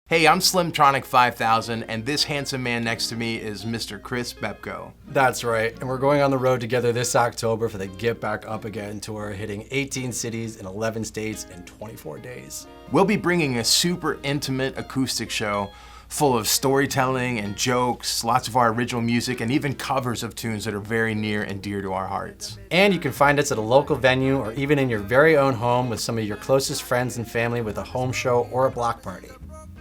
Hey, I'm Slimtronic5k, and this handsome man next to me is Mr. Chris Bepko. That's right, and we're going on the road together this October for the Get Back Up Again tour, hitting 18 cities in 11 states in 24 days. We'll be bringing a super intimate acoustic show full of storytelling and jokes, lots of our original music, and even covers of tunes that are very near and dear to our hearts. And you can find us at a local venue or even in your very own home with some of your closest friends and family with a home show or a block party.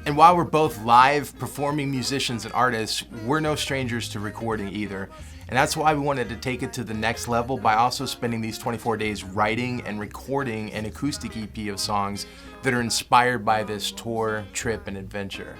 And while we're both live performing musicians and artists, we're no strangers to recording either. And that's why we wanted to take it to the next level by also spending these 24 days writing and recording an acoustic EP of songs that are inspired by this tour, trip, and adventure.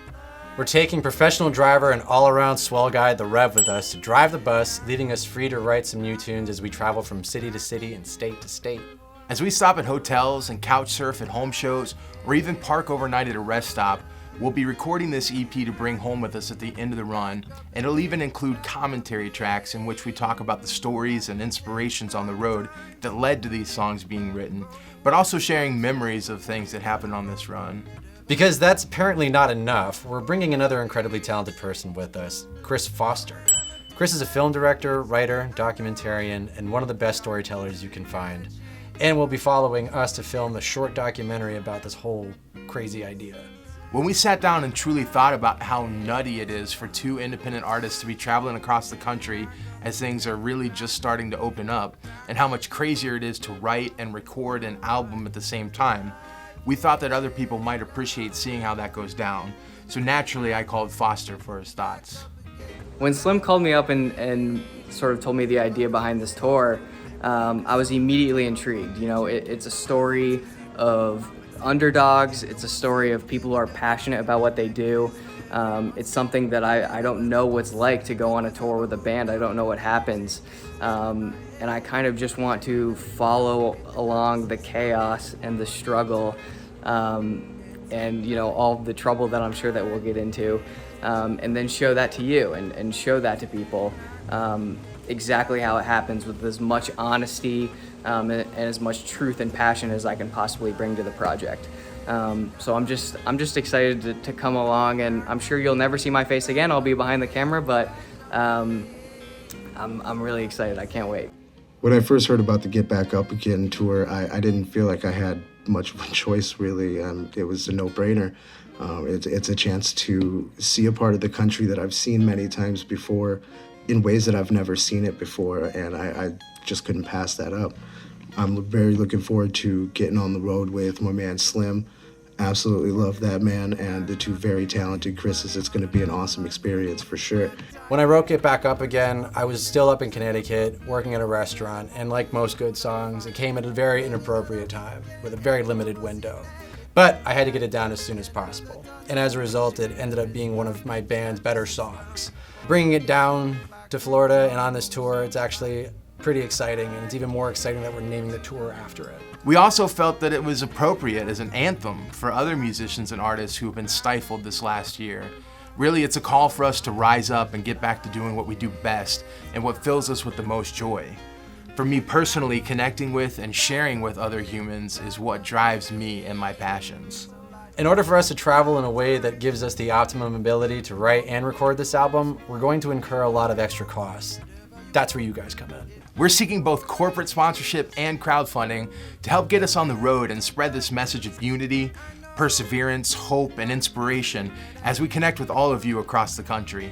We're taking professional driver and all-around swell guy, The Rev, with us to drive the bus, leaving us free to write some new tunes as we travel from city to city and state to state. As we stop at hotels and couch surf at home shows, or even park overnight at a rest stop, we'll be recording this EP to bring home with us at the end of the run, and it'll even include commentary tracks in which we talk about the stories and inspirations on the road that led to these songs being written, but also sharing memories of things that happened on this run. Because that's apparently not enough, we're bringing another incredibly talented person with us, Chris Foster. Chris is a film director, writer, documentarian, and one of the best storytellers you can find. And will be following us to film a short documentary about this whole crazy idea. When we sat down and truly thought about how nutty it is for two independent artists to be traveling across the country as things are really just starting to open up, and how much crazier it is to write and record an album at the same time, we thought that other people might appreciate seeing how that goes down. So naturally, I called Foster for his thoughts. When Slim called me up and sort of told me the idea behind this tour, I was immediately intrigued. You know, it's a story of underdogs. It's a story of people who are passionate about what they do. It's something that I don't know what's like to go on a tour with a band. I don't know what happens. And I kind of just want to follow along the chaos and the struggle and, you know, all the trouble that I'm sure that we'll get into, and then show that to you and show that to people exactly how it happens with as much honesty and as much truth and passion as I can possibly bring to the project. So I'm just excited to come along, and I'm sure you'll never see my face again. I'll be behind the camera, but I'm really excited. I can't wait. When I first heard about the Get Back Up Again tour, I didn't feel like I had much of a choice, really. It was a no-brainer. It's a chance to see a part of the country that I've seen many times before in ways that I've never seen it before, and I just couldn't pass that up. I'm very looking forward to getting on the road with my man Slim. Absolutely love that man, and the two very talented Chris's. It's going to be an awesome experience for sure. When I wrote Get Back Up Again, I was still up in Connecticut, working at a restaurant, and like most good songs, it came at a very inappropriate time, with a very limited window. But I had to get it down as soon as possible, and as a result, it ended up being one of my band's better songs. Bringing it down to Florida and on this tour, it's actually pretty exciting, and it's even more exciting that we're naming the tour after it. We also felt that it was appropriate as an anthem for other musicians and artists who have been stifled this last year. Really, it's a call for us to rise up and get back to doing what we do best and what fills us with the most joy. For me personally, connecting with and sharing with other humans is what drives me and my passions. In order for us to travel in a way that gives us the optimum ability to write and record this album, we're going to incur a lot of extra costs. That's where you guys come in. We're seeking both corporate sponsorship and crowdfunding to help get us on the road and spread this message of unity, perseverance, hope, and inspiration as we connect with all of you across the country.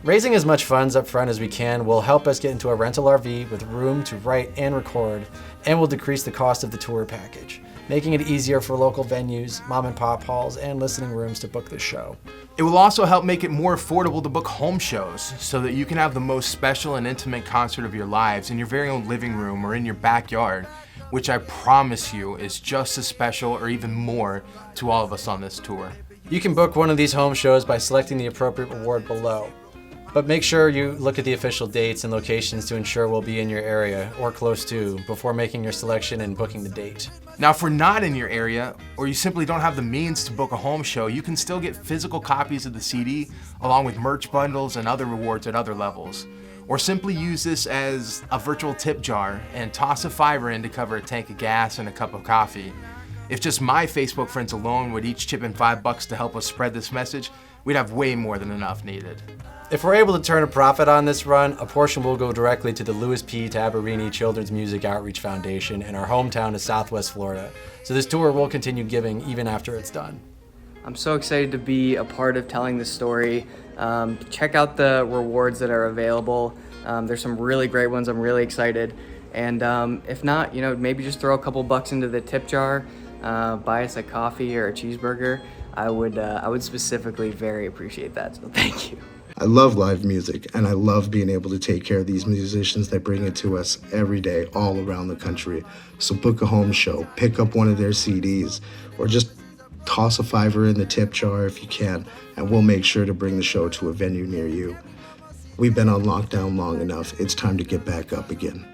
Raising as much funds up front as we can will help us get into a rental RV with room to write and record, and will decrease the cost of the tour package, making it easier for local venues, mom and pop halls, and listening rooms to book this show. It will also help make it more affordable to book home shows so that you can have the most special and intimate concert of your lives in your very own living room or in your backyard, which I promise you is just as special or even more to all of us on this tour. You can book one of these home shows by selecting the appropriate reward below. But make sure you look at the official dates and locations to ensure we'll be in your area or close to before making your selection and booking the date. Now, if we're not in your area, or you simply don't have the means to book a home show, you can still get physical copies of the CD, along with merch bundles and other rewards at other levels. Or simply use this as a virtual tip jar and toss a $5 in to cover a tank of gas and a cup of coffee. If just my Facebook friends alone would each chip in $5 to help us spread this message, we'd have way more than enough needed. If we're able to turn a profit on this run, a portion will go directly to the Louis P. Tabarini Children's Music Outreach Foundation in our hometown of Southwest Florida. So this tour will continue giving even after it's done. I'm so excited to be a part of telling this story. Check out the rewards that are available. There's some really great ones. I'm really excited. And if not, maybe just throw a couple bucks into the tip jar, buy us a coffee or a cheeseburger. I would specifically very appreciate that. So thank you. I love live music, and I love being able to take care of these musicians that bring it to us every day all around the country. So book a home show, pick up one of their CDs, or just toss a $5 in the tip jar if you can, and we'll make sure to bring the show to a venue near you. We've been on lockdown long enough. It's time to get back up again.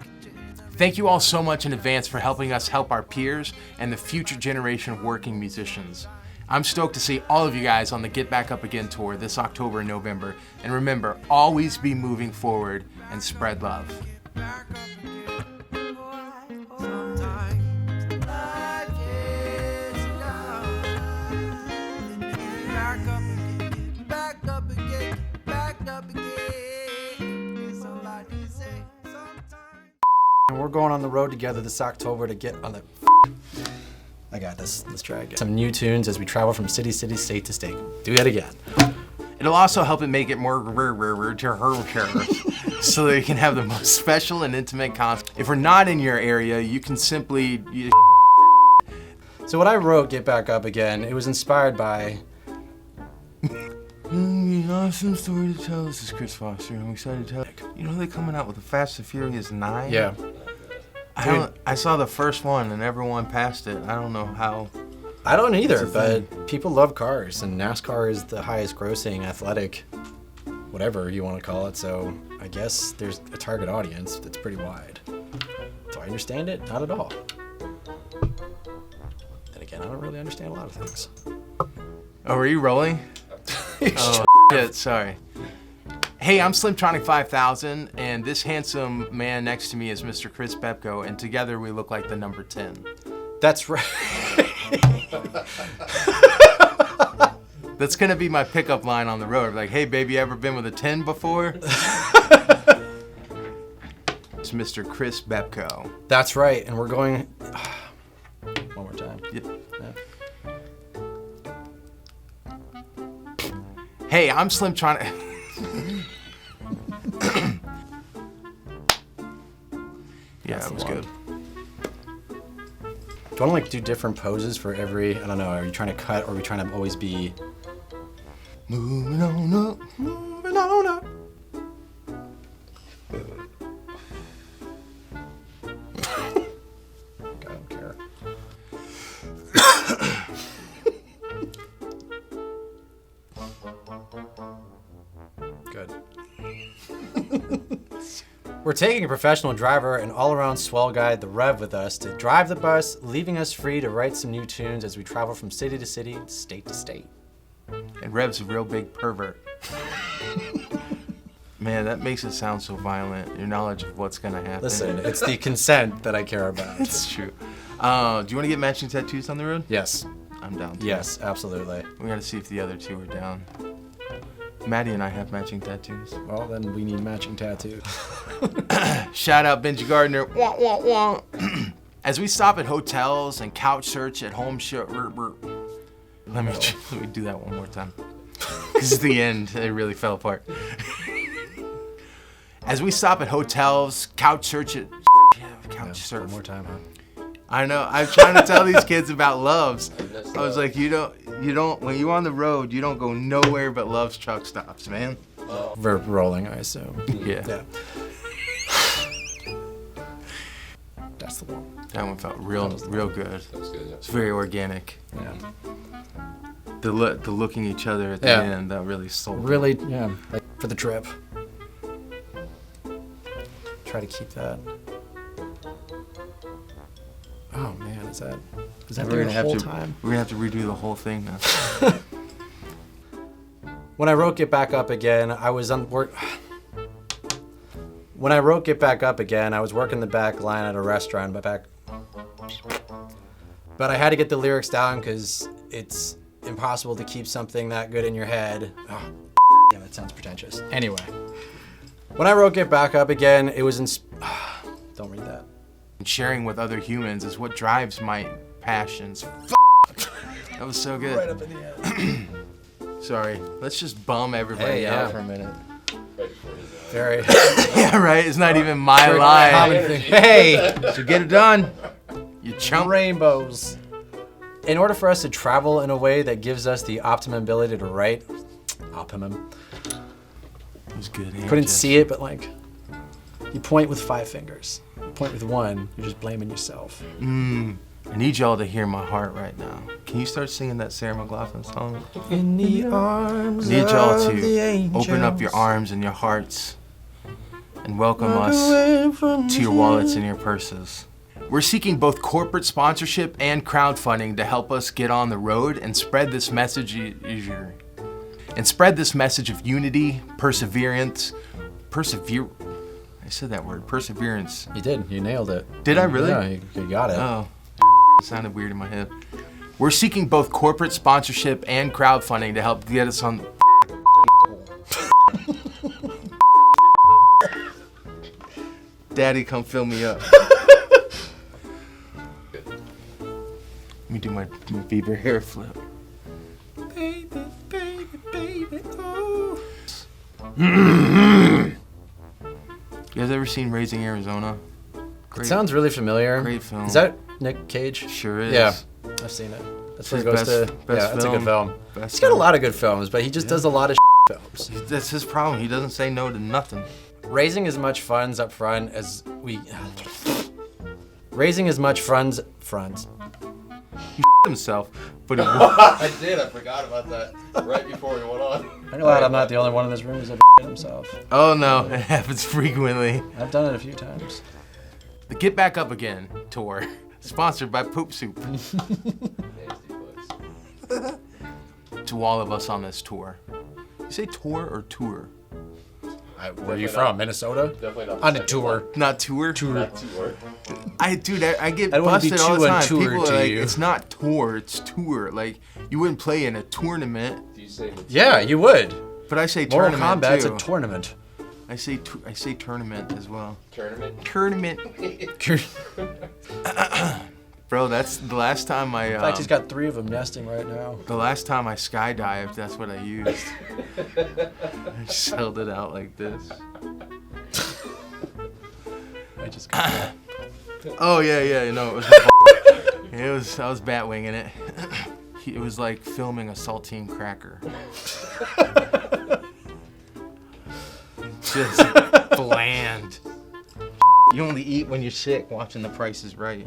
Thank you all so much in advance for helping us help our peers and the future generation of working musicians. I'm stoked to see all of you guys on the Get Back Up Again tour this October and November. And remember, always be moving forward and spread love. And we're going on the road together this October to get on the... I got this. Let's try again. Some new tunes as we travel from city, state to state. Do that again. It'll also help it make it more so that you can have the most special and intimate concert. If we're not in your area, you can simply... So when I wrote Get Back Up Again, it was inspired by... Awesome story to tell. This is Chris Foster. I'm excited to tell. They're coming out with the Fast and Furious 9? Yeah. I saw the first one and everyone passed it. I don't know how. I don't either, but people love cars, and NASCAR is the highest grossing athletic, whatever you want to call it, so I guess there's a target audience that's pretty wide. Do I understand it? Not at all. Then again, I don't really understand a lot of things. Oh, are you rolling? Oh, shit, sorry. Hey, I'm Slimtronic5k, and this handsome man next to me is Mr. Chris Bepko, and together we look like the number 10. That's right. That's gonna be my pickup line on the road. Like, hey, baby, ever been with a 10 before? It's Mr. Chris Bepko. That's right, and we're going... One more time. Yep. Yeah. Hey, I'm Slimtronic... Yeah, that was good. Do you want to do different poses for every, I don't know, are you trying to cut or are we trying to always be... Moving on up, moving on up. I don't care. Good. We're taking a professional driver and all-around swell guy, the Rev, with us to drive the bus, leaving us free to write some new tunes as we travel from city to city, state to state. And Rev's a real big pervert. Man, that makes it sound so violent. Your knowledge of what's gonna happen. Listen, it's the consent that I care about. It's true. Do you want to get matching tattoos on the road? Yes. I'm down. Too. Yes, absolutely. We gotta see if the other two are down. Maddie and I have matching tattoos. Well, then we need matching tattoos. Shout out Benji Gardner. Wah, wah, wah. As we stop at hotels and couch search at home show. Let me do that one more time. This is the end. It really fell apart. As we stop at hotels, couch search at couch search. One more time, huh? I know. I'm trying to tell these kids about Loves. I was like, you don't. When you're on the road, you don't go nowhere but Love's truck stops, man. We're rolling, I assume. Yeah. That's the one. That one felt real good. That was good. Yeah. It's very organic. Yeah. The looking each other at the end, that really sold. Really, yeah. Like for the trip. Try to keep that. Oh man, is that We're the whole time? We're gonna have to redo the whole thing now. When I wrote Get Back Up Again, I was When I wrote Get Back Up Again, I was working the back line at a restaurant, But I had to get the lyrics down because it's impossible to keep something that good in your head. Oh, damn, that sounds pretentious. Anyway, when I wrote Get Back Up Again, it was don't read that. Sharing with other humans is what drives my passions. That was so good. Right up in the end. Sorry, let's just bum everybody out for a minute. Very Yeah, right? It's not even my common line. thing. Hey, So get it done. You chump. rainbows. In order for us to travel in a way that gives us the optimum ability to write, optimum. It was good. Couldn't see it, but like, you point with 5 fingers. You point with 1, you're just blaming yourself. I need y'all to hear my heart right now. Can you start singing that Sarah McLachlan song? In the arms I need y'all of the to angels. open up your arms and your hearts and welcome us to your wallets and your purses. We're seeking both corporate sponsorship and crowdfunding to help us get on the road and spread this message of unity, perseverance. I said that word, perseverance. You did. You nailed it. Did I really? Yeah, you got it. Oh, it sounded weird in my head. We're seeking both corporate sponsorship and crowdfunding to help get us on. Daddy, come fill me up. Let me do my Bieber hair flip. Baby, baby, baby, oh. You guys ever seen Raising Arizona? Great, Sounds really familiar. great film. Is that Nick Cage? Sure is. Yeah, I've seen it. That's what he His goes to. best Yeah, that's a good film. Best He's got a film. lot of good films, but he just does a lot of films. That's his problem. He doesn't say no to nothing. Raising as much funds up front as we. Raising as much funds. Himself, but it I did. I forgot about that right before we went on. I'm glad I'm not the only one in this room who's ever himself. Oh no, it happens frequently. I've done it a few times. The Get Back Up Again tour, sponsored by Poop Soup. To all of us on this tour. You say tour or tour? Where are you from? Minnesota? Definitely not. On a tour. Not tour? Not tour. I get I don't wanna be busted all too the time. untoured People to are like, you. it's not tour, it's tour. Like, you wouldn't play in a tournament, Do you say the Yeah, you would. but I say Mortal tournament Kombat's too. a tournament. I say tournament as well. tournament? Tournament. Bro, that's the last time In fact, he's got 3 of them nesting right now. the last time I skydived, that's what I used. I just held it out like this. I just got that. Oh yeah, no, it was. I was bat winging it. It was like filming a saltine cracker. Just bland. You only eat when you're sick. Watching The Price is Right.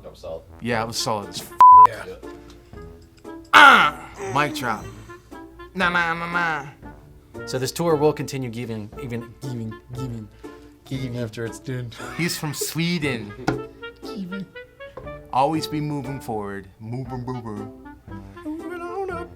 No salt. Yeah, it was solid as Yeah. mic drop. Nah. So this tour will continue giving after it's done. He's from Sweden. Always be moving forward. Moving on up.